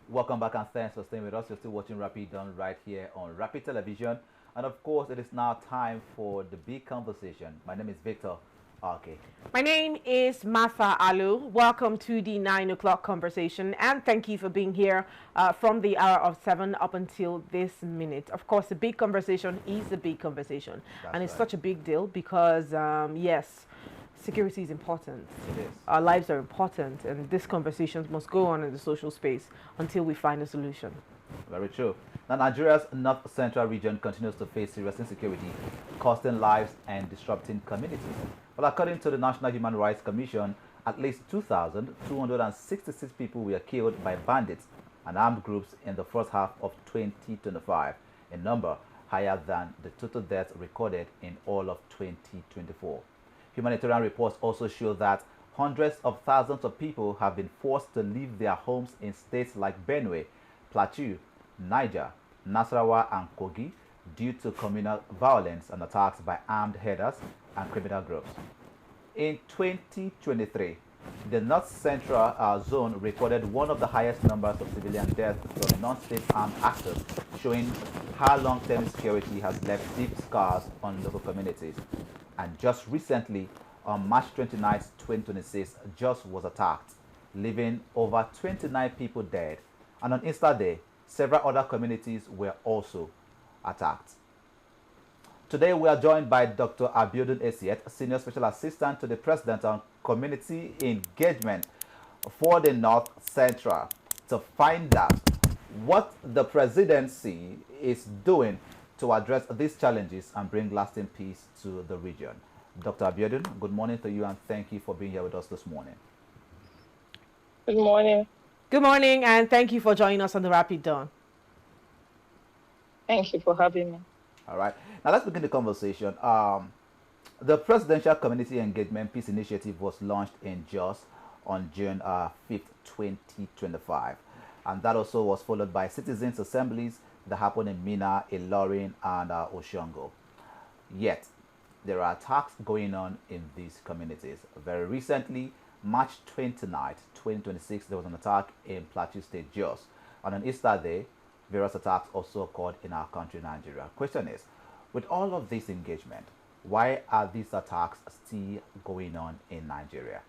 Welcome back and thanks for staying with us. You're still watching Rapid Done right here on Rapid Television. And of course, it is now time for the big conversation. My name is Victor. Okay. My name is Martha Alu. Welcome to the 9 o'clock conversation, and thank you for being here from the hour of 7 up until this minute. Of course, the big conversation is a big conversation, That's and it's right. such a big deal because, yes, security is important. It is. Our lives are important, and these conversations must go on in the social space until we find a solution. Very true. Now, Nigeria's north central region continues to face serious insecurity, costing lives and disrupting communities. Well, according to the National Human Rights Commission, at least 2,266 people were killed by bandits and armed groups in the first half of 2025, a number higher than the total deaths recorded in all of 2024. Humanitarian reports also show that hundreds of thousands of people have been forced to leave their homes in states like Benue, Plateau, Niger, Nasarawa, and Kogi due to communal violence and attacks by armed herders and criminal groups. In 2023, the North Central Zone recorded one of the highest numbers of civilian deaths from non-state armed actors, showing how long-term insecurity has left deep scars on local communities. And just recently, on March 29, 2026, Jos was attacked, leaving over 29 people dead. And on Easter Day, several other communities were also attacked. Today, we are joined by Dr. Abiodun Essiet, Senior Special Assistant to the President on Community Engagement for the North Central, to find out what the presidency is doing to address these challenges and bring lasting peace to the region. Dr. Abiodun, good morning to you and thank you for being here with us this morning. Good morning. Good morning, and thank you for joining us on the Rapid Dawn. Thank you for having me. All right. Now let's begin the conversation. The Presidential Community Engagement Peace Initiative was launched in Jos on June 5th, 2025. And that also was followed by citizens' assemblies that happened in Mina, Ilorin, and Oshongo. Yet, there are attacks going on in these communities. Very recently, March 29th, 2026, there was an attack in Plateau State, Jos. And on Easter Day, various attacks also occurred in our country, Nigeria. Question is, with all of this engagement, why are these attacks still going on in Nigeria?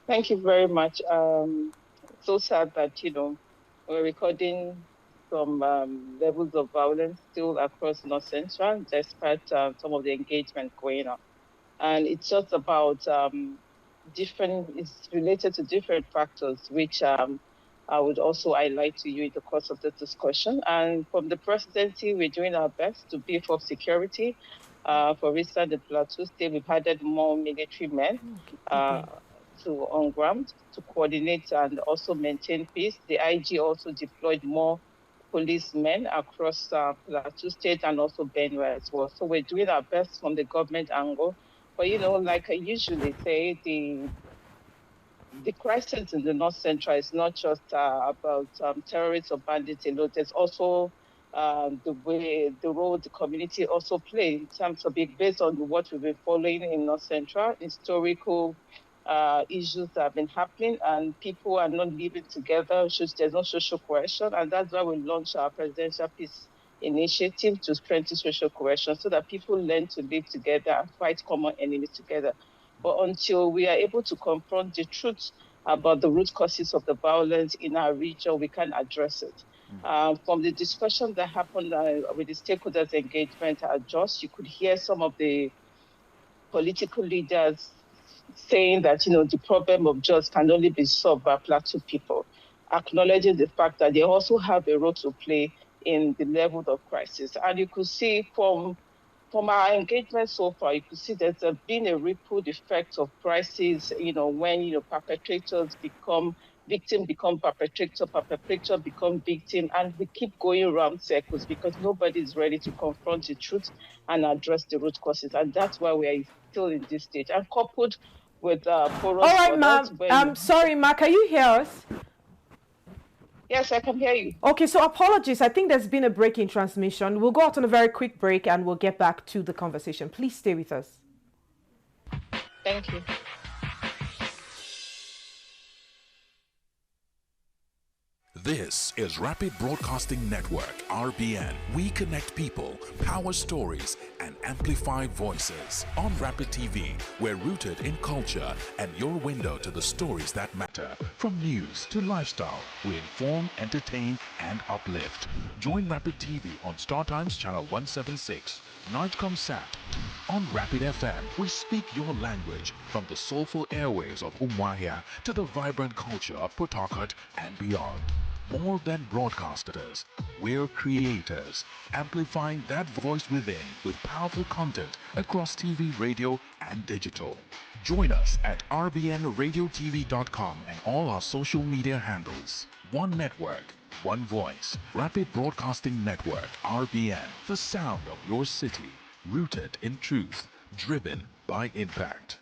Thank you very much. So sad that, we're recording some levels of violence still across North Central, despite some of the engagement going on. And it's just about it's related to different factors, which I would also highlight to you in the course of the discussion. And from the presidency, we're doing our best to beef up security. For instance, the Plateau State, we've added more military men to on ground to coordinate and also maintain peace. The IG also deployed more policemen across Plateau State and also Benue as well. So we're doing our best from the government angle. But, like I usually say, the crisis in the North Central is not just about terrorists or bandits alone. There's also the role the community also play in terms of it, based on what we've been following in North Central, historical issues that have been happening, and people are not living together. There's no social cohesion, and that's why we launched our presidential peace initiative to strengthen social cohesion so that people learn to live together and fight common enemies together. But until we are able to confront the truth about the root causes of the violence in our region, we can address it. From the discussion that happened with the stakeholders engagement at Jos, you could hear some of the political leaders saying that, the problem of Jos can only be solved by Plateau people, acknowledging the fact that they also have a role to play in the level of crisis. And you could see from our engagement so far, you could see there's been a ripple effect of crisis, when, perpetrators become victim, become perpetrator become victim, and we keep going around circles because nobody is ready to confront the truth and address the root causes. And that's why we are still in this stage. And coupled with porous All right, borders. ma'am. Sorry, ma, can you hear us? Yes, I can hear you. Okay, so apologies. I think there's been a break in transmission. We'll go out on a very quick break and we'll get back to the conversation. Please stay with us. Thank you. This is Rapid Broadcasting Network, RBN. We connect people, power stories, and amplify voices. On Rapid TV, we're rooted in culture and your window to the stories that matter. From news to lifestyle, we inform, entertain, and uplift. Join Rapid TV on Star Times Channel 176. Nightcom Sat. On Rapid FM, we speak your language from the soulful airwaves of Umuahia to the vibrant culture of Port Harcourt and beyond. More than broadcasters, we're creators, amplifying that voice within with powerful content across TV, radio, and digital. Join us at rbnradiotv.com and all our social media handles. One network, one voice. Rapid Broadcasting Network, RBN, the sound of your city, rooted in truth, driven by impact.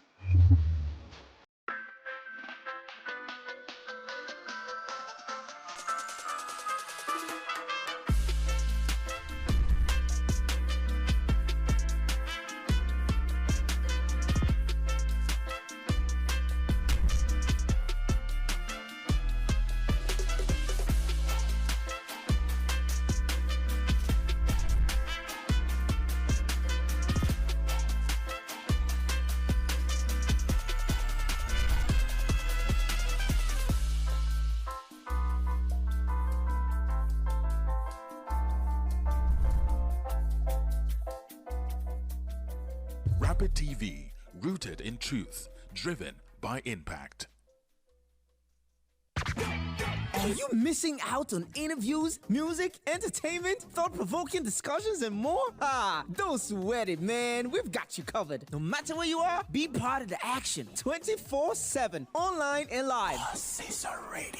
Rapid TV, rooted in truth, driven by impact. Are you missing out on interviews, music, entertainment, thought-provoking discussions, and more? Don't sweat it, man. We've got you covered. No matter where you are, be part of the action 24/7, online and live. Cesar Radio.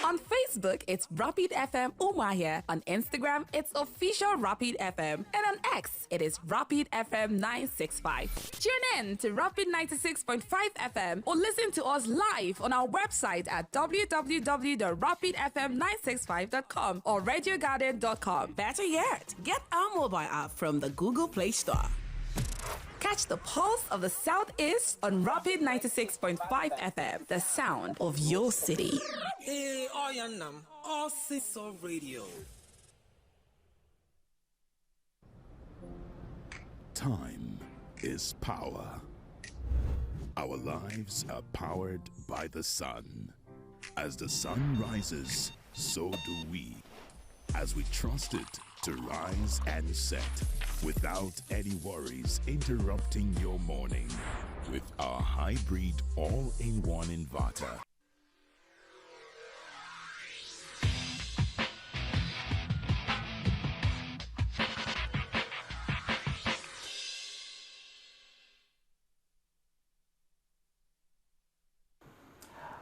On Facebook, it's Rapid FM Umuahia. On Instagram, it's official Rapid FM. And on X, it is Rapid FM 965. Tune in to Rapid 96.5 FM or listen to us live on our website at www.rapidfm965.com or radiogarden.com. Better yet, get our mobile app from the Google Play Store. Catch the pulse of the Southeast on Rapid 96.5 FM, the sound of your city. Hey, Oyanam, all Cesar Radio. Time is power. Our lives are powered by the sun. As the sun rises, so do we. As we trust it to rise and set without any worries interrupting your morning with our hybrid all-in-one inverter.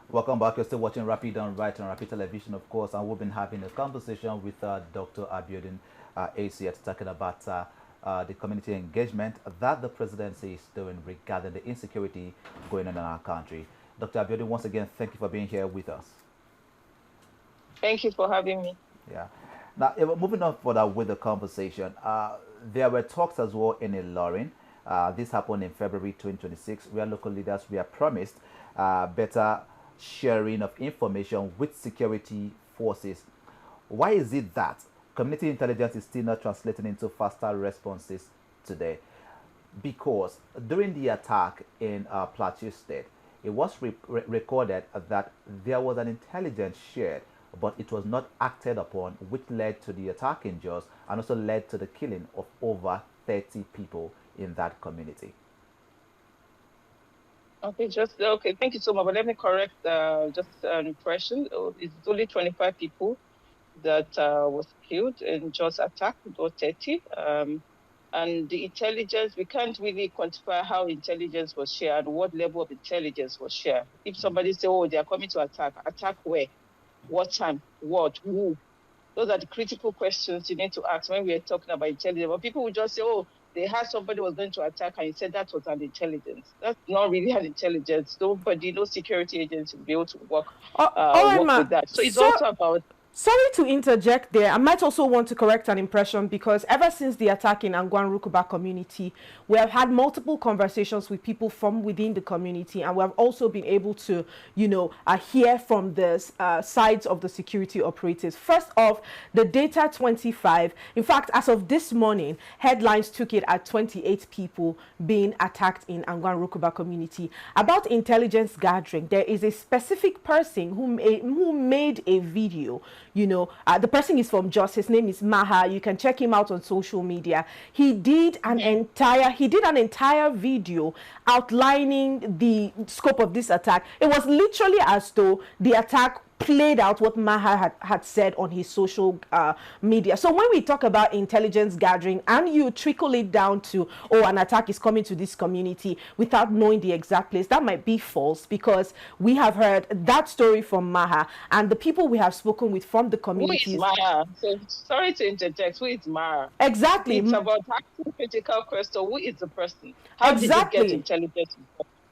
Welcome back. You're still watching Rapid on Right on Rapid Television, of course, and we've been having a conversation with Dr. Abiodun Essiet talking about the community engagement that the presidency is doing regarding the insecurity going on in our country. Dr. Abiodun, once again, thank you for being here with us. Thank you for having me. Yeah. Now, moving on further with the conversation, there were talks as well in Ilorin. This happened in February 2026, where local leaders were promised better sharing of information with security forces. Why is it that community intelligence is still not translating into faster responses today? Because during the attack in Plateau State, it was recorded that there was an intelligence shared, but it was not acted upon, which led to the attack in Jos and also led to the killing of over 30 people in that community. Okay, thank you so much. But let me correct just an impression. It's only 25 people that was killed in Jos attack, or 30. And the intelligence, we can't really quantify how intelligence was shared, what level of intelligence was shared. If somebody say, oh, they are coming to attack where? What time? What? Who? Those are the critical questions you need to ask when we are talking about intelligence. But people will just say, oh, they had somebody was going to attack and he said that was an intelligence. That's not really an intelligence. Nobody, no security agency will be able to work with that. So it's also about... Sorry to interject there. I might also want to correct an impression, because ever since the attack in Angwan Rukuba community, we have had multiple conversations with people from within the community, and we have also been able to, hear from the sides of the security operatives. First off, the data 25. In fact, as of this morning, headlines took it at 28 people being attacked in Angwan Rukuba community. About intelligence gathering, there is a specific person who made a video. The person is from Jos. His name is Maha. You can check him out on social media. He did an entire video outlining the scope of this attack. It was literally as though the attack played out what Maha had said on his social media. So when we talk about intelligence gathering and you trickle it down to, an attack is coming to this community without knowing the exact place, that might be false, because we have heard that story from Maha, and the people we have spoken with from the community. Who is Maha? So, sorry to interject. Who is Maha? Exactly. It's about asking critical question. Who is the person? How did you get intelligence?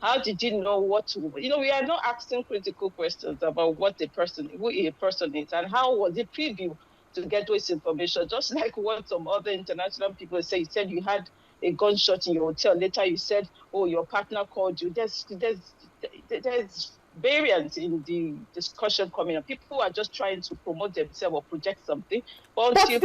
How did you know what to, we are not asking critical questions about who a person is, and how was the preview to get this information. Just like what some other international people say, you said you had a gunshot in your hotel. Later you said, your partner called you. There's variance in the discussion coming up. People are just trying to promote themselves or project something. But the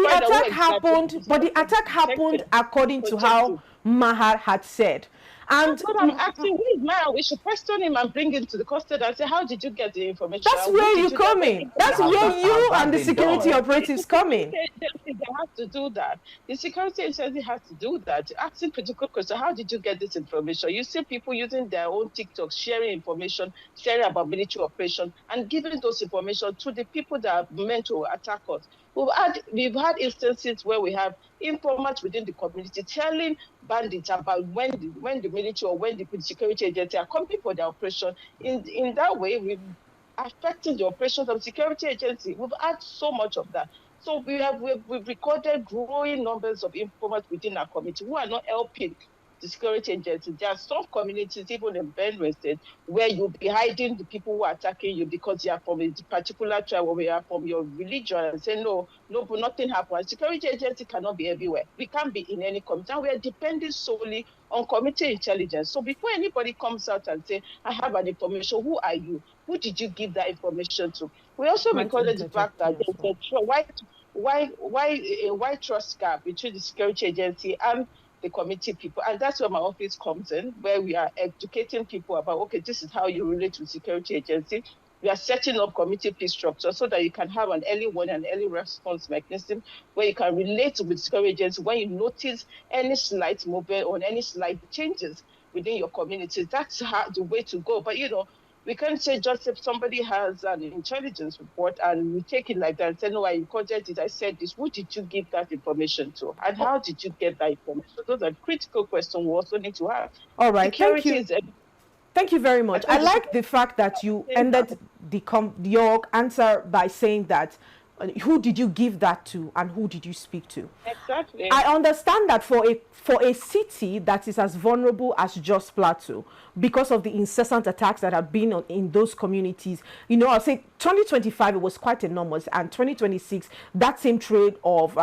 attack happened according to how Maha had said. And that's what I'm asking. Who is Maha? We should question him and bring him to the custody and say, how did you get the information? That's where you come in. That's where you and the security operatives come in. They have to do that. The security agency has to do that. Asking critical questions. How did you get this information? You see people using their own TikTok, sharing information, sharing about military operation, and giving those information to the people that are meant to attack us. We've had instances where we have informants within the community telling bandits about when the military or when the security agency are coming for their operation. In that way, we've affected the operations of the security agency. We've had so much of that. So we've recorded growing numbers of informants within our community who are not helping the security agency. There are some communities, even in Benue State, where you'll be hiding the people who are attacking you because you are from a particular tribe or you are from your religion, and say, no, but nothing happened. Security agency cannot be everywhere. We can't be in any community. And we are depending solely on community intelligence. So before anybody comes out and say, I have an information, who are you? Who did you give that information to? We also recorded the fact that there's a wide trust gap between the security agency and the committee people. And that's where my office comes in, where we are educating people about, okay, this is how you relate to security agency. We are setting up committee peace structure so that you can have an early warning and early response mechanism where you can relate with security agency when you notice any slight movement or any slight changes within your community. That's the way to go. But, we can't say just if somebody has an intelligence report and we take it like that and say, no, I recorded it, I said this. Who did you give that information to? And how did you get that information? Those are critical questions we also need to have. All right, thank you. Thank you very much. I like the fact that you ended your answer by saying that who did you give that to and who did you speak to? Exactly. I understand that for a city that is as vulnerable as Jos Plateau, because of the incessant attacks that have been in those communities, I'll say 2025 it was quite enormous, and 2026 that same trade of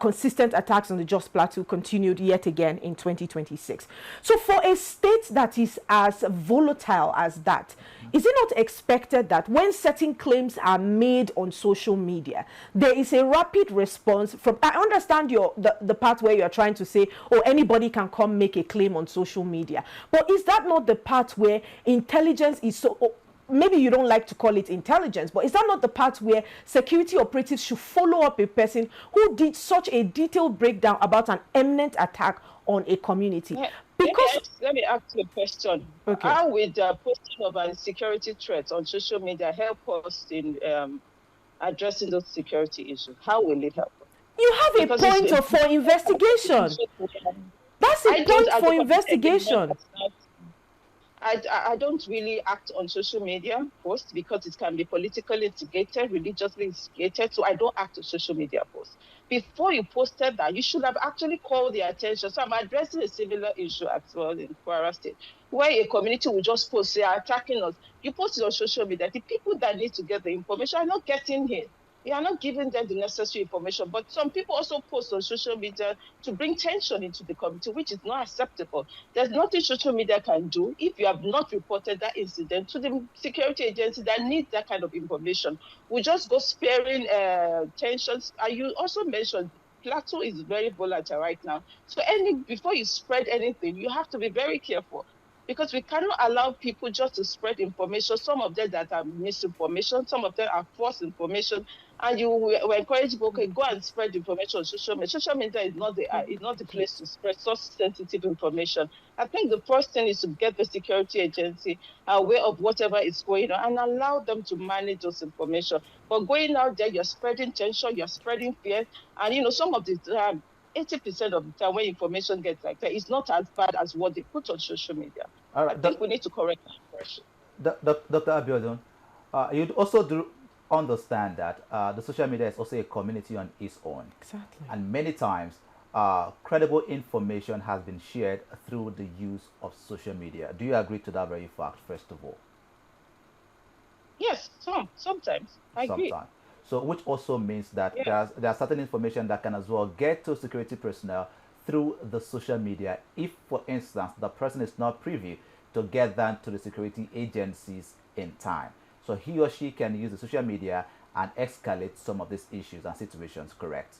consistent attacks on the Jos Plateau continued yet again in 2026. So for a state that is as volatile as that, is it not expected that when certain claims are made on social media, there is a rapid response from, I understand the part where you're trying to say, anybody can come make a claim on social media, but is that not the part where intelligence is so, maybe you don't like to call it intelligence, but is that not the part where security operatives should follow up a person who did such a detailed breakdown about an imminent attack on a community? Yeah. Because let me ask you a question. Okay. How would the posting of a security threat on social media help us in addressing those security issues? How will it help us? You have a point for investigation. That's a point for investigation. I don't really act on social media posts because it can be politically instigated, religiously instigated, so I don't act on social media posts. Before you posted that, you should have actually called the attention. So I'm addressing a similar issue as well in Kwara State, where a community will just post, they are attacking us. You post it on social media. The people that need to get the information are not getting it. You are not giving them the necessary information. But some people also post on social media to bring tension into the community, which is not acceptable. There's nothing social media can do if you have not reported that incident to the security agency that needs that kind of information. We just go sparing tensions. And you also mentioned Plateau is very volatile right now. So before you spread anything, you have to be very careful, because we cannot allow people just to spread information. Some of them that are misinformation, some of them are false information, and you will encourage people, okay, go and spread information on social media. Social media is not the place to spread such sensitive information. I think the first thing is to get the security agency aware of whatever is going on and allow them to manage those information. But going out there, you're spreading tension, you're spreading fear, and some of the 80% of the time when information gets like that, it's not as bad as what they put on social media. All right, I think we need to correct that impression. Dr. Abiodun, you'd also do understand that the social media is also a community on its own. Exactly. And many times, credible information has been shared through the use of social media. Do you agree to that very fact, first of all? Yes, sometimes. I agree. So, which also means that there are certain information that can as well get to security personnel through the social media if, for instance, the person is not privy to get that to the security agencies in time. So he or she can use the social media and escalate some of these issues and situations, correct?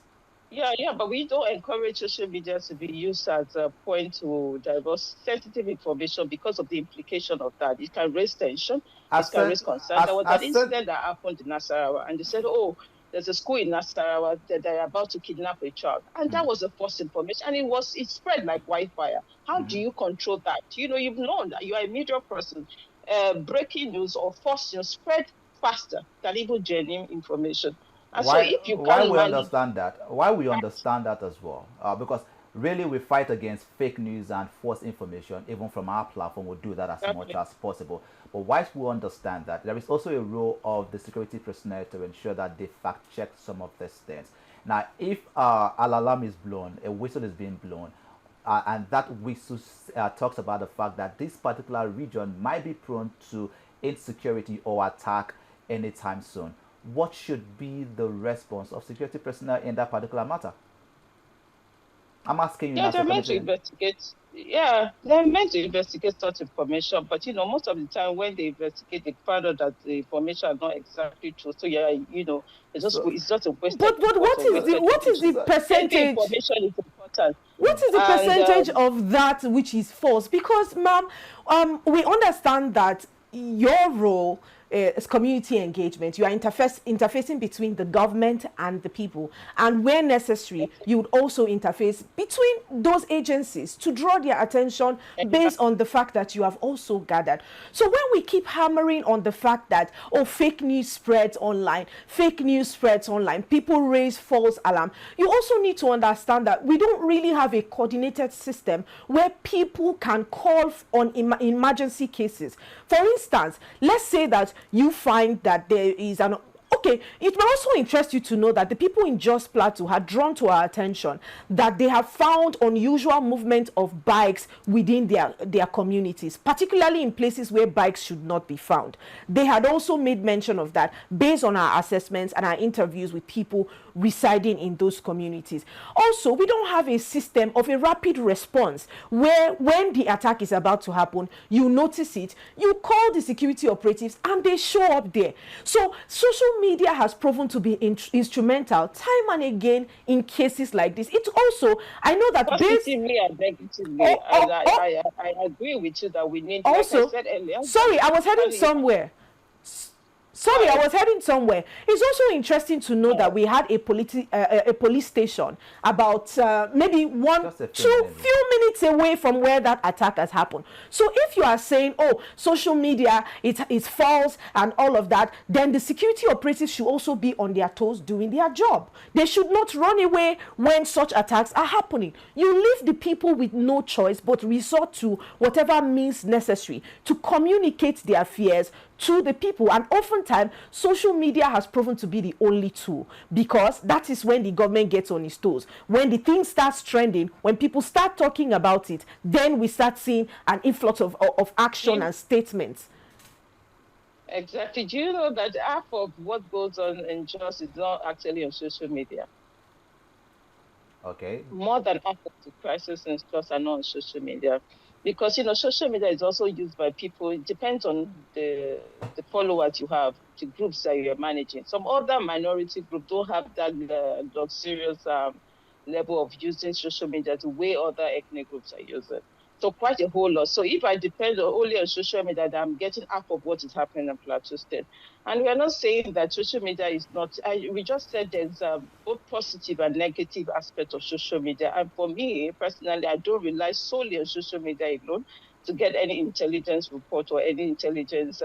Yeah, but we don't encourage social media to be used as a point to divulge sensitive information because of the implication of that. It can raise tension, it can raise concern. There was an incident that happened in Nasarawa, and they said, oh, there's a school in Nasarawa that they're about to kidnap a child. And that was a false information, and it spread like wildfire. How do you control that? You've known that you are a media person. Breaking news or false news spread faster than even genuine information. And so if you why we understand that as well, because really we fight against fake news and false information. Even from our platform, we'll do that as much as possible. But whilst we understand that, there is also a role of the security personnel to ensure that they fact check some of these things. Now, if an alarm is blown, a whistle is being blown, and that whistle talks about the fact that this particular region might be prone to insecurity or attack anytime soon, what should be the response of security personnel in that particular matter? I'm asking you. Yeah, they're meant to investigate. Yeah, they're meant to investigate such information, but most of the time when they investigate, they find out that the information is not exactly true. So it's just a waste. But what is the percentage? Information is important. What is the percentage of that which is false? Because, ma'am, we understand that your role is community engagement. You are interfacing between the government and the people, and where necessary, you would also interface between those agencies to draw their attention based on the fact that you have also gathered. So when we keep hammering on the fact that fake news spreads online, people raise false alarm, you also need to understand that we don't really have a coordinated system where people can call on emergency cases. For instance, let's say that you find that there is it may also interest you to know that the people in Jos Plateau had drawn to our attention that they have found unusual movement of bikes within their communities, particularly in places where bikes should not be found. They had also made mention of that based on our assessments and our interviews with people residing in those communities. Also, we don't have a system of a rapid response where when the attack is about to happen, you notice it, you call the security operatives and they show up there. So social media has proven to be instrumental time and again in cases like this. It also, I know that positively and negatively, I agree with you that we need, also, like I said earlier. Sorry, I was heading somewhere. It's also interesting to know that we had a police station about maybe few minutes away from where that attack has happened. So if you are saying, social media, it's false and all of that, then the security operatives should also be on their toes doing their job. They should not run away when such attacks are happening. You leave the people with no choice but resort to whatever means necessary to communicate their fears to the people. And oftentimes, social media has proven to be the only tool, because that is when the government gets on its toes. When the thing starts trending, when people start talking about it, then we start seeing an influx of action and statements. Exactly. Do you know that half of what goes on in Jos is not actually on social media? Okay. More than half of the crisis in Jos are not on social media. Because, social media is also used by people. It depends on the followers you have, the groups that you're managing. Some other minority group don't have that luxurious level of using social media the way other ethnic groups are using. So quite a whole lot. So if I depend only on social media, then I'm getting half of what is happening in Plateau State. And we are not saying that social media is not, we just said there's both positive and negative aspect of social media. And for me, personally, I don't rely solely on social media alone to get any intelligence report or any intelligence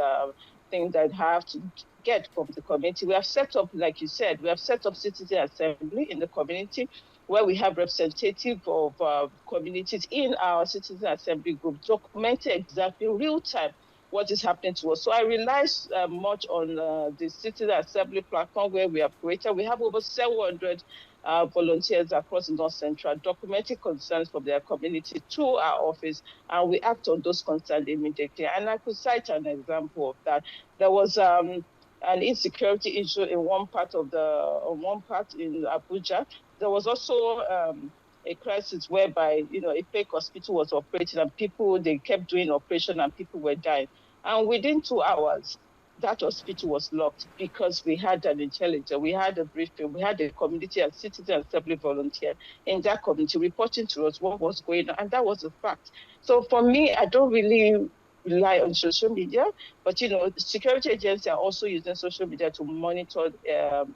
thing that I have to get from the community. We have set up, like you said, we have set up citizen assembly in the community where we have representative of communities in our citizen assembly group documenting exactly real time what is happening to us. So I rely much on the citizen assembly platform where we have created. We have over 700 volunteers across the North Central documenting concerns from their community to our office, and we act on those concerns immediately. And I could cite an example of that. There was an insecurity issue in one part in Abuja. There was also a crisis whereby a fake hospital was operating and they kept doing operation and people were dying. And within 2 hours, that hospital was locked because we had an intelligence, we had a briefing, we had a community and citizen assembly volunteer in that community reporting to us what was going on, and that was a fact. So for me, I don't really rely on social media, but the security agencies are also using social media to monitor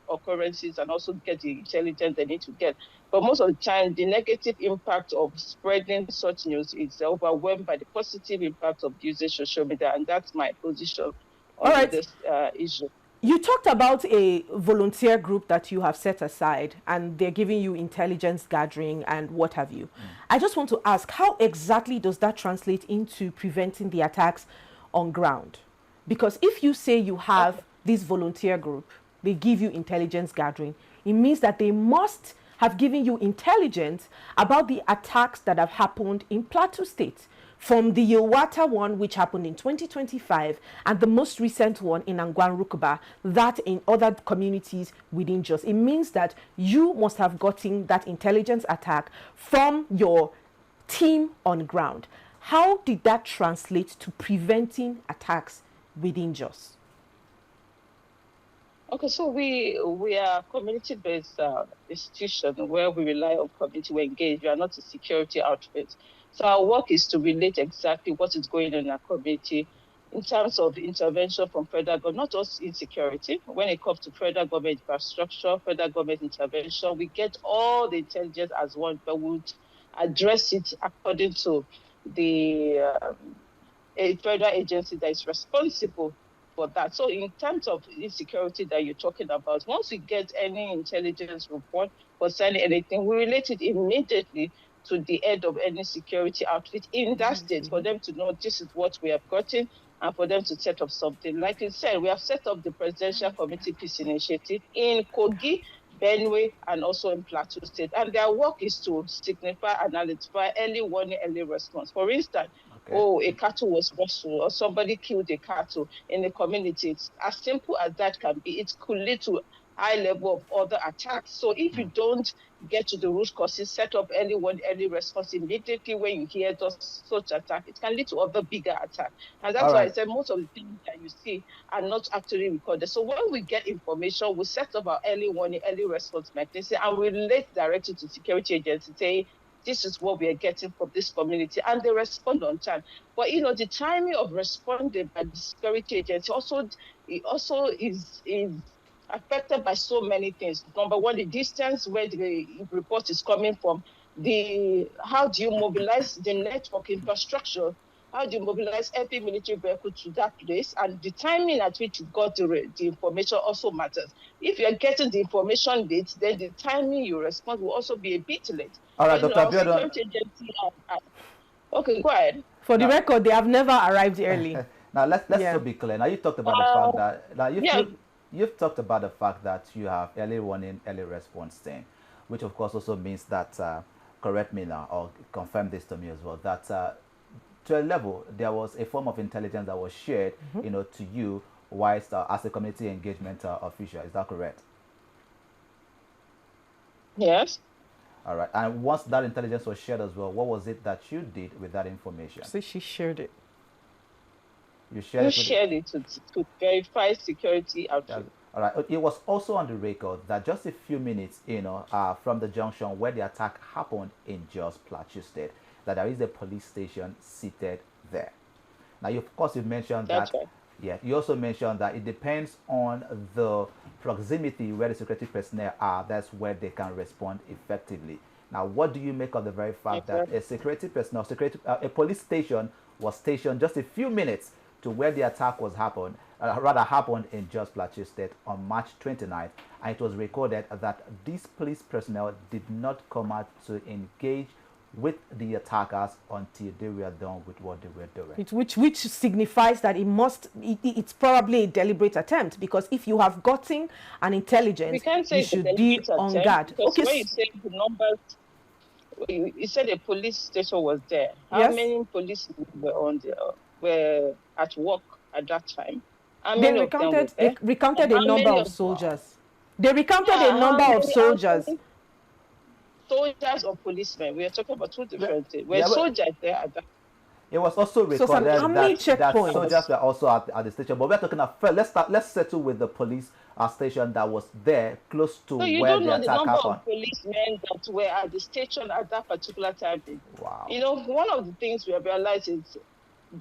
occurrences and also get the intelligence they need to get. But most of the time, the negative impact of spreading such news is overwhelmed by the positive impact of using social media, and that's my position All on right. this issue. You talked about a volunteer group that you have set aside and they're giving you intelligence gathering and what have you. I just want to ask, how exactly does that translate into preventing the attacks on ground? Because if you say you have this volunteer group, they give you intelligence gathering, it means that they must have given you intelligence about the attacks that have happened in Plateau State, from the Yewata one, which happened in 2025, and the most recent one in Angwan-Rukuba, that in other communities within Jos. It means that you must have gotten that intelligence attack from your team on ground. How did that translate to preventing attacks within Jos? Okay, so we are a community-based institution where we rely on community, we engage. We are not a security outfit. So our work is to relate exactly what is going on in our community in terms of intervention from federal government, not just insecurity. When it comes to federal government infrastructure, federal government intervention, we get all the intelligence as one, but we would address it according to the a federal agency that is responsible for that. So in terms of insecurity that you're talking about, once we get any intelligence report concerning anything, we relate it immediately to the head of any security outfit in that state for them to know this is what we have gotten and for them to set up something. Like you said, we have set up the Presidential Committee Peace Initiative in Kogi, Benue, and also in Plateau State. And their work is to signify and identify early warning, early response. For instance, a cattle was rustled or somebody killed a cattle in the community. It's as simple as that can be. It could lead to high level of other attacks. So if you don't get to the root causes, set up early warning, early response immediately when you hear such attack, it can lead to other bigger attacks. And that's why I said most of the things that you see are not actually recorded. So when we get information, we set up our early warning, early response mechanism, and we relate directly to security agencies, say, this is what we are getting from this community, and they respond on time. But the timing of responding by the security agency also is affected by so many things. Number one, the distance where the report is coming from. How do you mobilize the network infrastructure? How do you mobilize every military vehicle to that place? And the timing at which you got the information also matters. If you're getting the information late, then the timing you respond will also be a bit late. All right, Dr. Our Abiodun. security agency okay, go ahead. For the record, they have never arrived early. Now let's so be clear. Now you talked about the fact that you've talked about the fact that you have early warning, early response thing, which of course also means that correct me now or confirm this to me as well, that to a level there was a form of intelligence that was shared to you whilst as a community engagement official. Is that correct? Yes. All right. And once that intelligence was shared as well, what was it that you did with that information? So she shared it. You shared We it with shared it to verify security outreach. all right. It was also on the record that just a few minutes, from the junction where the attack happened in Jos Plateau State, that there is a police station seated there. Now, of course, you mentioned That's that. right. Yeah, you also mentioned that it depends on the proximity where the security personnel are. That's where they can respond effectively. Now, what do you make of the very fact that a security personnel, a police station was stationed just a few minutes to where the attack was happened in Jos Plateau State on March 29th, and it was recorded that these police personnel did not come out to engage with the attackers until they were done with what they were doing. Which signifies that it's probably a deliberate attempt, because if you have gotten an intelligence, you should be on guard. Okay. When you say the numbers, you said a police station was there. How many police were at work at that time? They recounted a number of soldiers. They recounted a number of soldiers. Soldiers or policemen? We are talking about two different things. Were soldiers there at that? It was also recorded that soldiers were also at the station. But we're talking about first. Let's settle with the police station that was there close to where the attack happened. So you don't know the number of policemen that were at the station at that particular time? Wow. One of the things we have realized is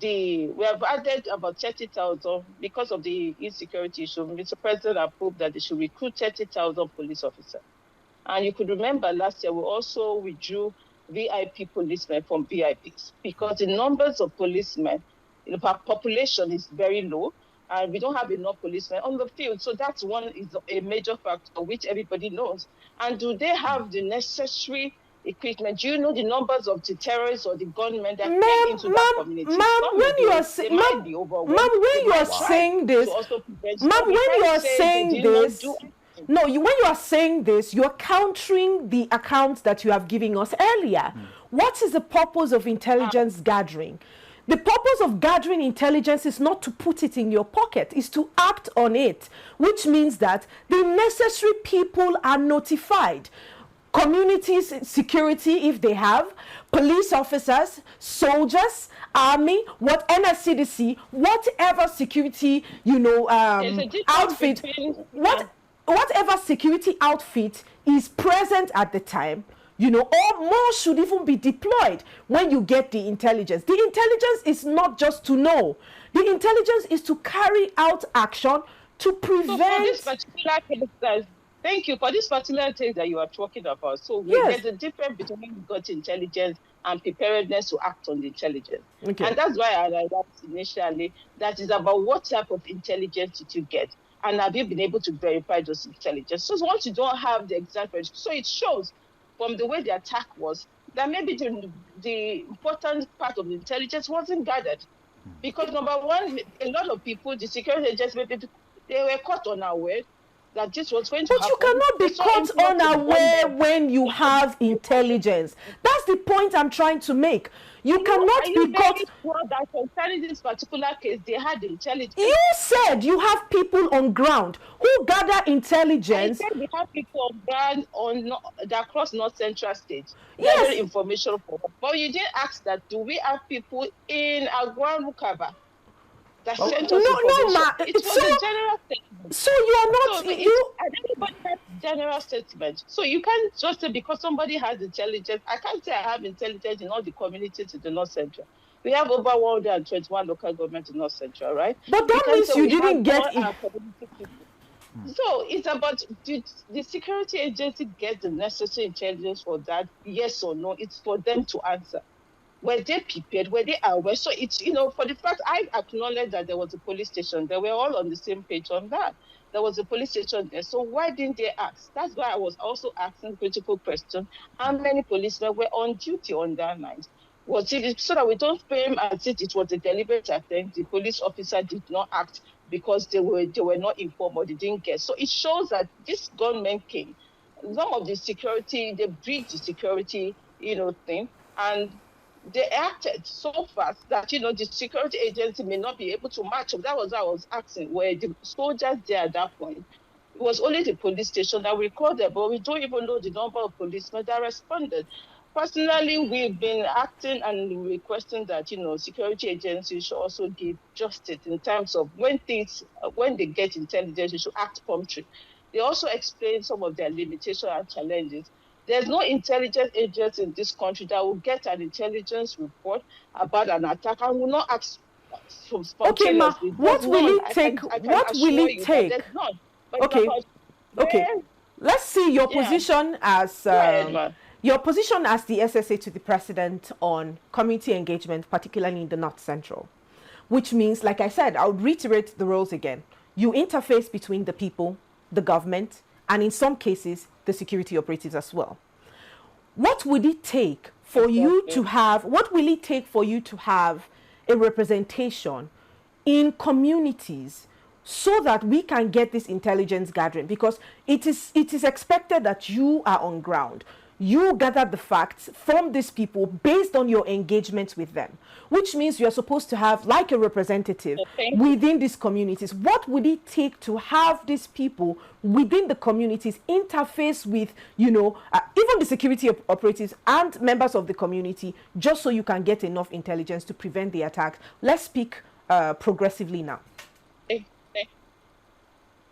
we have added about 30,000 because of the insecurity issue. Mr. President approved that they should recruit 30,000 police officers. And you could remember last year we also withdrew VIP policemen from VIPs because the numbers of policemen, the population is very low, and we don't have enough policemen on the field. So that's a major factor which everybody knows. And do they have the necessary equipment? Do you know the numbers of the terrorists or the gunmen that came into that community? When you are saying this, no, when you are saying this, you are countering the account that you have given us earlier. What is the purpose of intelligence gathering? The purpose of gathering intelligence is not to put it in your pocket, is to act on it, which means that the necessary people are notified. Communities, security, if they have, police officers, soldiers, army, NSCDC, whatever security, outfit, whatever security outfit is present at the time, or more should even be deployed when you get the intelligence. The intelligence is not just to know. The intelligence is to carry out action to prevent... So for this particular case, thank you. For this particular thing that you are talking about, so there's a difference between when you got intelligence and preparedness to act on the intelligence. Okay. And that's why I asked initially, that is about what type of intelligence did you get? And have you been able to verify those intelligence? So once you don't have the exact, so it shows from the way the attack was that maybe the important part of the intelligence wasn't gathered. Because number one, a lot of people, the security agents, maybe they were caught unaware that this was going to happen. But you cannot be caught unaware when you have intelligence. That's the point I'm trying to make. You cannot be caught. Sure that concerning this particular case, they had intelligence. You said you have people on ground who gather intelligence. I said we have people on ground across North Central State. Yes. Information for them. But you didn't ask that. Do we have people in Agwan Rukaba? It was a general statement. So you are not... everybody has general statement. So you can't just say because somebody has intelligence. I can't say I have intelligence in all the communities in the North Central. We have over 121 local governments in North Central, right? But that means you didn't get it. So it's about, did the security agency get the necessary intelligence for that? Yes or no? It's for them to answer. Were they prepared? Were they aware? So it's, for the fact I acknowledge that there was a police station. They were all on the same page on that. There was a police station there. So why didn't they ask? That's why I was also asking critical question. How many policemen were on duty on that night? Was it so that we don't frame as if it was a deliberate attempt? The police officer did not act because they were not informed or they didn't get. So it shows that this gunmen came. Some of the security, they breached the security, thing. And they acted so fast that, the security agency may not be able to match up. That was what I was asking. Were the soldiers there at that point? It was only the police station that we called them, but we don't even know the number of policemen that responded. Personally, we've been acting and requesting that, security agencies should also give justice in terms of when they get intelligence, they should act promptly. They also explain some of their limitations and challenges. There's no intelligence agency in this country that will get an intelligence report about an attack and will not act Okay, ma, spontaneously. what There's will none. it take? I can What will assure it you that take? there's none. But Okay, okay. where, Let's see your yeah. position as Go ahead, ma. your position as the SSA to the president on community engagement, particularly in the North Central, which means, like I said, I would reiterate the roles again. You interface between the people, the government, and in some cases, the security operatives as well. What would it take for you to have? What will it take for you to have a representation in communities so that we can get this intelligence gathering? Because it is expected that you are on ground. You gather the facts from these people based on your engagement with them, which means you are supposed to have like a representative within these communities. What would it take to have these people within the communities interface with, even the security operatives and members of the community, just so you can get enough intelligence to prevent the attack? Let's speak progressively now.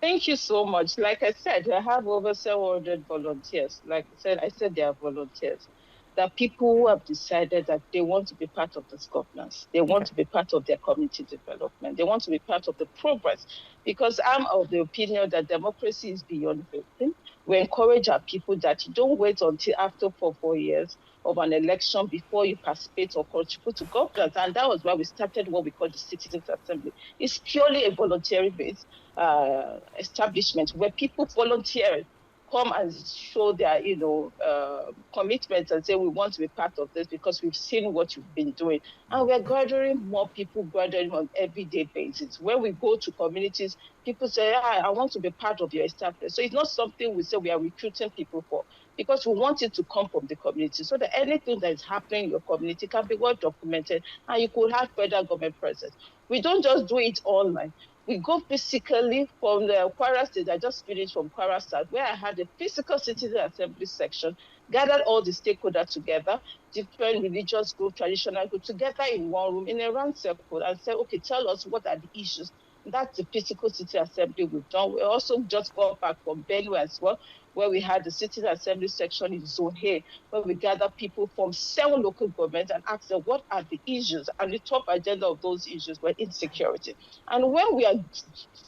Thank you so much. Like I said, I have over 700 volunteers. Like I said they are volunteers. There are people who have decided that they want to be part of this governance. They want to be part of their community development. They want to be part of the progress. Because I'm of the opinion that democracy is beyond voting. We encourage our people that you don't wait until after 4 years of an election before you participate or contribute to governance. And that was why we started what we call the Citizens Assembly. It's purely a voluntary-based establishment where people volunteer, come and show their, commitment and say, we want to be part of this because we've seen what you've been doing. And we're gathering more people, gathering on everyday basis. When we go to communities, people say, I want to be part of your establishment. So it's not something we say we are recruiting people for, because we want it to come from the community so that anything that is happening in your community can be well documented and you could have federal government presence. We don't just do it online. We go physically from the Kwara State. I just finished from Kwara State, where I had a physical citizen assembly section, gathered all the stakeholders together, different religious groups, traditional groups, together in one room, in a round circle, and said, okay, tell us what are the issues. That's the physical city assembly we've done. We also just got back from Benue as well, where we had the city assembly section in Zone A, where we gathered people from 7 local governments and asked them what are the issues. And the top agenda of those issues were insecurity. And when we are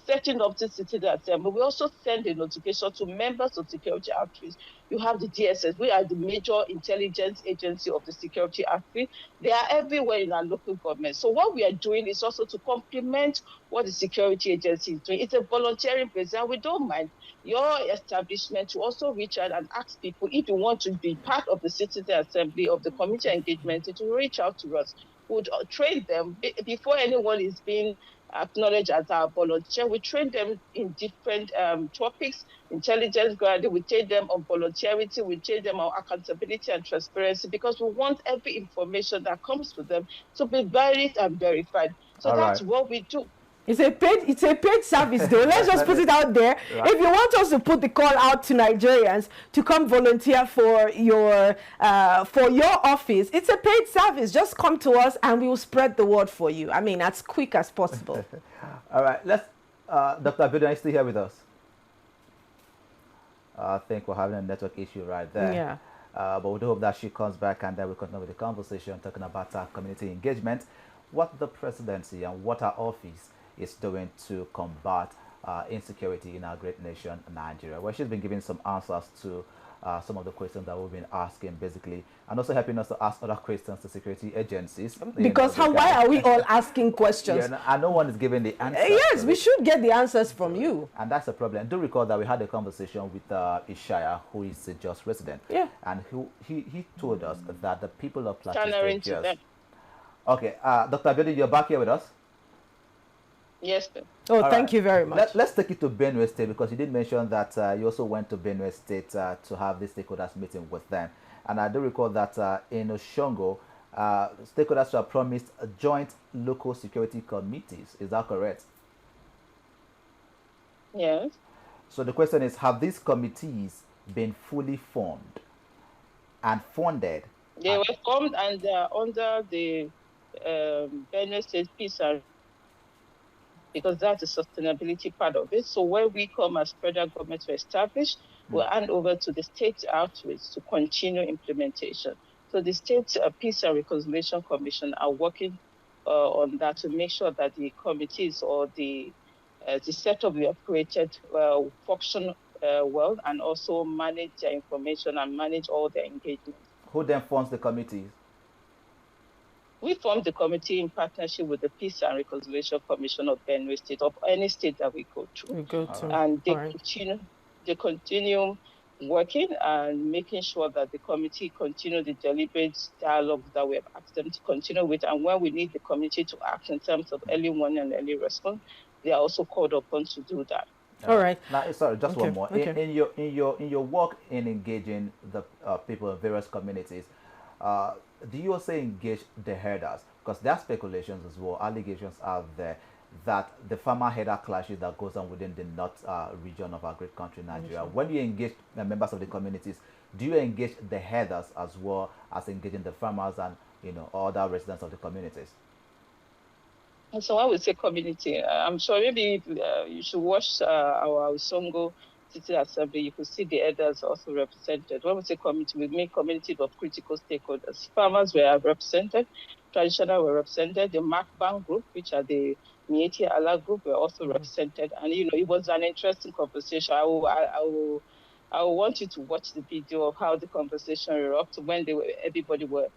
setting up the city assembly, we also send a notification to members of security outreach. You have the DSS. We are the major intelligence agency of the security outreach. They are everywhere in our local government. So what we are doing is also to complement what the security agency is doing. It's a volunteering basis, and we don't mind your establishment to also reach out and ask people if you want to be part of the citizen assembly of the community engagement, to reach out to us. We'll train them before anyone is being acknowledged as our volunteer. We train them in different topics, intelligence gathering. We train them on voluntarity. We train them on accountability and transparency, because we want every information that comes to them to be valid and verified. So All that's right. what we do. It's a paid service though. Let's just put it out there. Right. If you want us to put the call out to Nigerians to come volunteer for your office, it's a paid service. Just come to us and we will spread the word for you. I mean, as quick as possible. All right, let's Dr. Abiodun, are you still here with us? I think we're having a network issue right there. Yeah. But we do hope that she comes back and then we'll continue with the conversation, talking about community engagement, what the presidency and what our office is doing to combat insecurity in our great nation, Nigeria. Well, she's been giving some answers to some of the questions that we've been asking, basically, and also helping us to ask other questions to security agencies. Because why are we all asking questions? Yeah, and no one is giving the answer. Yes, we should get the answers from you. And that's the problem. Do recall that we had a conversation with Ishaya, who is a Jos resident. Yeah. And he told us that the people of Plateau State Jos. Okay, Dr. Abiodun, you're back here with us? Yes, sir. Oh, thank you very much. Let's take it to Benue State, because you did mention that you also went to Benue State to have this stakeholders meeting with them. And I do recall that in Oshongo, stakeholders have promised joint local security committees. Is that correct? Yes. So the question is, have these committees been fully formed and funded? They were formed and they are under the Benue State Peace and because that's the sustainability part of it. So when we come as federal government to establish, we'll hand over to the state outreach to continue implementation. So the State Peace and Reconciliation Commission are working on that to make sure that the committees or the setup we have created function well and also manage their information and manage all their engagement. Who then funds the committees? We formed the committee in partnership with the Peace and Reconciliation Commission of Benue State, of any state that we go to. And they continue working and making sure that the committee continue the deliberate dialogue that we have asked them to continue with. And when we need the committee to act in terms of early warning and early response, they are also called upon to do that. All right. Now, sorry, just one more. In your work in engaging the people in various communities, do you also engage the herders? Because there are speculations as well, allegations out there that the farmer-herder clashes that goes on within the north region of our great country, Nigeria. When you engage members of the communities, do you engage the herders as well as engaging the farmers and other residents of the communities? And so I would say community. I'm sure maybe you should watch our Songo City Assembly. You could see the elders also represented. When we say community, we mean community of critical stakeholders. Farmers were represented, traditional were represented, the Makban group, which are the Mieti Allah group, were also represented. And it was an interesting conversation. I will want you to watch the video of how the conversation erupted when everybody were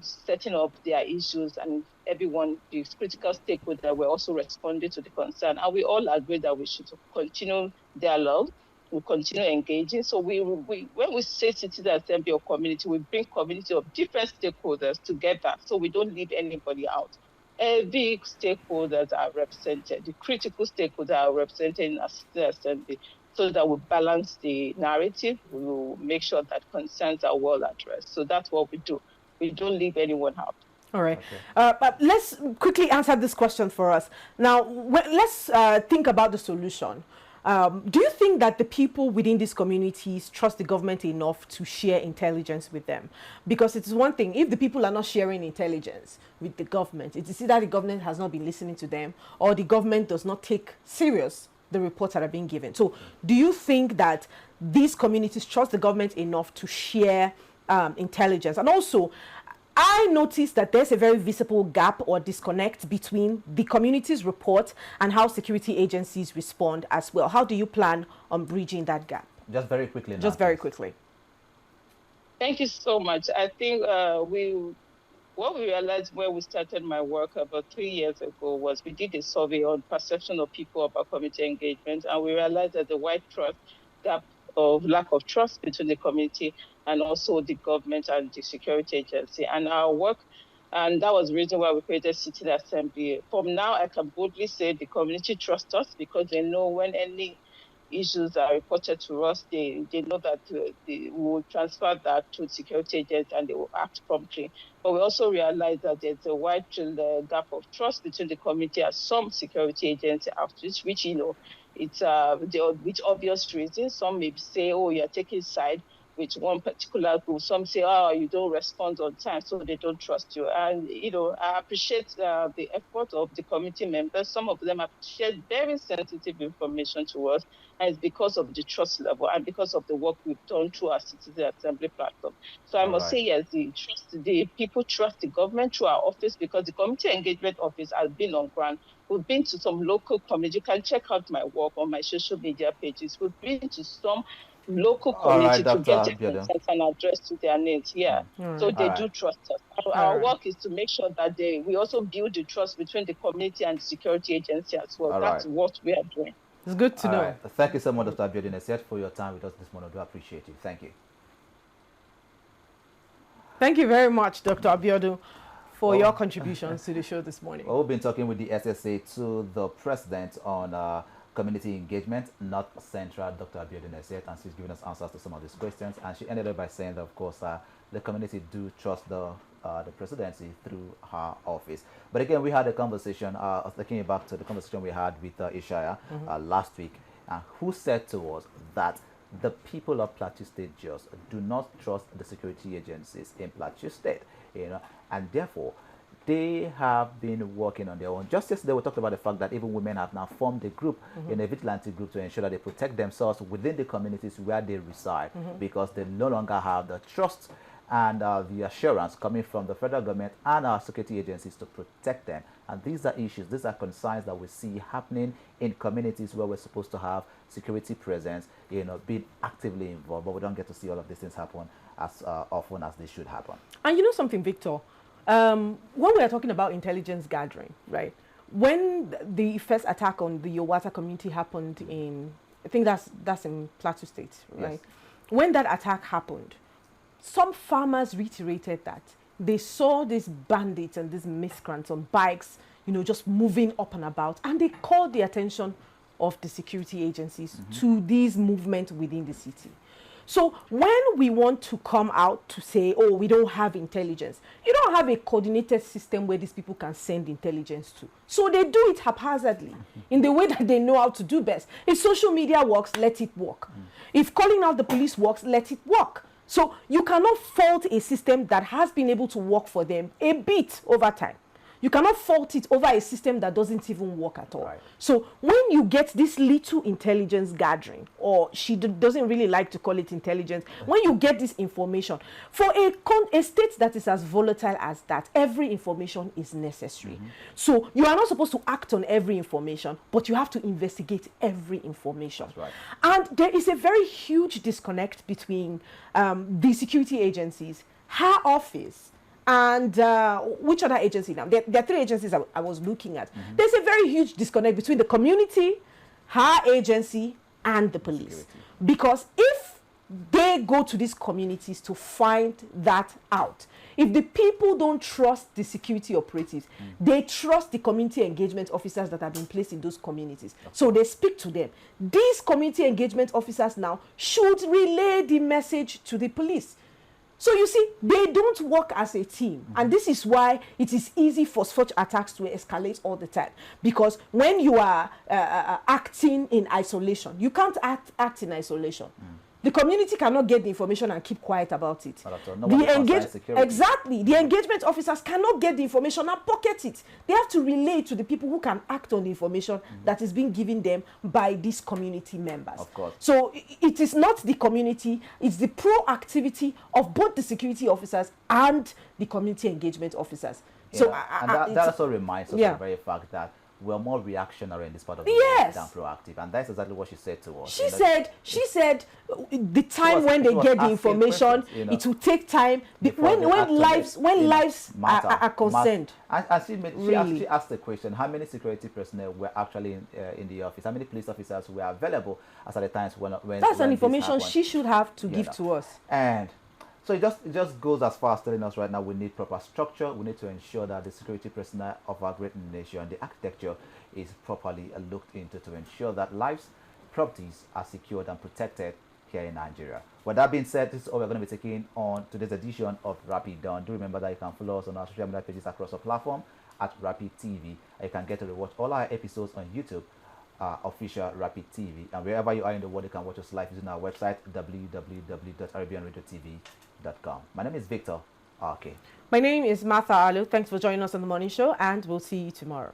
setting up their issues, and everyone, the critical stakeholders, were also responding to the concern. And we all agree that we should continue dialogue, we continue engaging. So when we say citizen assembly or community, we bring community of different stakeholders together, so we don't leave anybody out. Every stakeholders are represented. The critical stakeholders are represented in our citizen assembly, so that we balance the narrative. We will make sure that concerns are well addressed. So that's what we do. We don't leave anyone out. All right. Okay. But let's quickly answer this question for us. Now, let's think about the solution. Do you think that the people within these communities trust the government enough to share intelligence with them? Because it's one thing, if the people are not sharing intelligence with the government, it is either the government has not been listening to them or the government does not take serious the reports that are being given. So do you think that these communities trust the government enough to share intelligence? And also, I noticed that there's a very visible gap or disconnect between the community's report and how security agencies respond as well. How do you plan on bridging that gap? Just very quickly. Just very quickly. Thank you so much. I think what we realized when we started my work about 3 years ago was we did a survey on perception of people about community engagement, and we realized that the wide trust gap of lack of trust between the community and also the government and the security agency. And our work, and that was the reason why we created City Assembly. From now, I can boldly say the community trusts us because they know when any issues are reported to us, they know that we will transfer that to security agents and they will act promptly. But we also realize that there's a wide gap of trust between the community and some security agency outreach, which, it's with obvious reasons. Some may say, oh, you're taking side with one particular group. Some say, oh, you don't respond on time, so they don't trust you. And, I appreciate the effort of the committee members. Some of them have shared very sensitive information to us, and it's because of the trust level and because of the work we've done through our Citizen Assembly platform. So I must say, yes, the people trust the government through our office because the Community Engagement Office has been on ground. We've been to some local community. You can check out my work on my social media pages. We've been to some local community to get their concerns and address to their needs. Yeah. So they do trust us. Our work is to make sure that we also build the trust between the community and the security agency as well. That's what we are doing. It's good to know. Thank you so much, Dr. Abiodun Essiet, for your time with us this morning. I do appreciate you. Thank you. Thank you very much, Dr. Abiodun, for your contributions to the show this morning. We've been talking with the SSA to the president on community engagement, North Central, Dr. Abiodun Essiet, and she's giving us answers to some of these questions. And she ended up by saying that, of course, the community do trust the the presidency through her office. But again, we had a conversation, thinking back to the conversation we had with Ishaya last week, who said to us that the people of Plateau State just do not trust the security agencies in Plateau State, and therefore they have been working on their own. Just yesterday, we talked about the fact that even women have now formed a group, a vigilante group, to ensure that they protect themselves within the communities where they reside, because they no longer have the trust and the assurance coming from the federal government and our security agencies to protect them. And these are issues, these are concerns that we see happening in communities where we're supposed to have security presence, being actively involved, but we don't get to see all of these things happen as often as they should happen. And you know something, Victor? When we are talking about intelligence gathering, right? When the first attack on the Yowata community happened in, I think that's in Plateau State, right? Yes. When that attack happened, some farmers reiterated that they saw these bandits and these miscreants on bikes, just moving up and about, and they called the attention of the security agencies to these movements within the city. So when we want to come out to say, oh, we don't have intelligence, you don't have a coordinated system where these people can send intelligence to. So they do it haphazardly in the way that they know how to do best. If social media works, let it work. If calling out the police works, let it work. So you cannot fault a system that has been able to work for them a bit over time. You cannot fault it over a system that doesn't even work at all. Right. So when you get this little intelligence gathering, or she doesn't really like to call it intelligence, when you get this information, for a state that is as volatile as that, every information is necessary. So you are not supposed to act on every information, but you have to investigate every information. That's right. And there is a very huge disconnect between the security agencies, her office, and which other agency now? There are three agencies I was looking at. There's a very huge disconnect between the community, her agency, and the police. Because if they go to these communities to find that out, if the people don't trust the security operatives, they trust the community engagement officers that have been placed in those communities. So they speak to them. These community engagement officers now should relay the message to the police. So you see, they don't work as a team. And this is why it is easy for such attacks to escalate all the time. Because when you are acting in isolation, you can't act in isolation. The community cannot get the information and keep quiet about it. Exactly. The engagement officers cannot get the information and pocket it. They have to relay to the people who can act on the information that is being given them by these community members. Of course. So it is not the community, it's the proactivity of both the security officers and the community engagement officers. So that also reminds us of the very fact that we're more reactionary in this part of the world than proactive, and that's exactly what she said to us. She said the time when they get the information, it will take time. When lives are concerned. And she actually asked the question: how many security personnel were actually in the office? How many police officers were available as at the times when that's an information she should have to give to us. And so it just goes as far as telling us right now we need proper structure. We need to ensure that the security personnel of our great nation, the architecture, is properly looked into to ensure that lives, properties are secured and protected here in Nigeria. With that being said, this is all we're going to be taking on today's edition of Rapid Dawn. Do remember that you can follow us on our social media pages across our platform at Rapid TV. You can get to watch all our episodes on YouTube, official Rapid TV, and wherever you are in the world, you can watch us live using our website www.arabianradio.tv.com. My name is Victor. Okay. My name is Martha Alu. Thanks for joining us on the morning show, and we'll see you tomorrow.